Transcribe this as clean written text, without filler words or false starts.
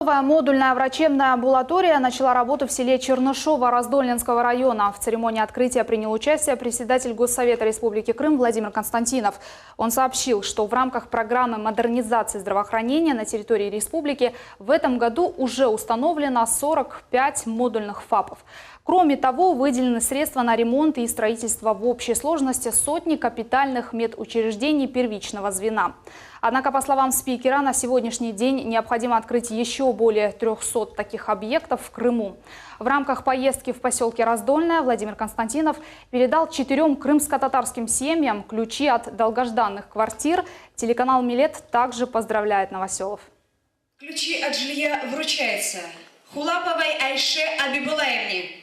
Новая модульная врачебная амбулатория начала работу в селе Чернышово Раздольненского района. В церемонии открытия принял участие председатель Госсовета Республики Крым Владимир Константинов. Он сообщил, что в рамках программы модернизации здравоохранения на территории республики в этом году уже установлено 45 модульных ФАПов. Кроме того, выделены средства на ремонт и строительство в общей сложности сотни капитальных медучреждений первичного звена. Однако, по словам спикера, на сегодняшний день необходимо открыть еще более 300 таких объектов в Крыму. В рамках поездки в поселке Раздольное Владимир Константинов передал 4 крымско-татарским семьям ключи от долгожданных квартир. Телеканал «Милет» также поздравляет новоселов. Ключи от жилья вручаются Хулаповой Айше Абибулаевне.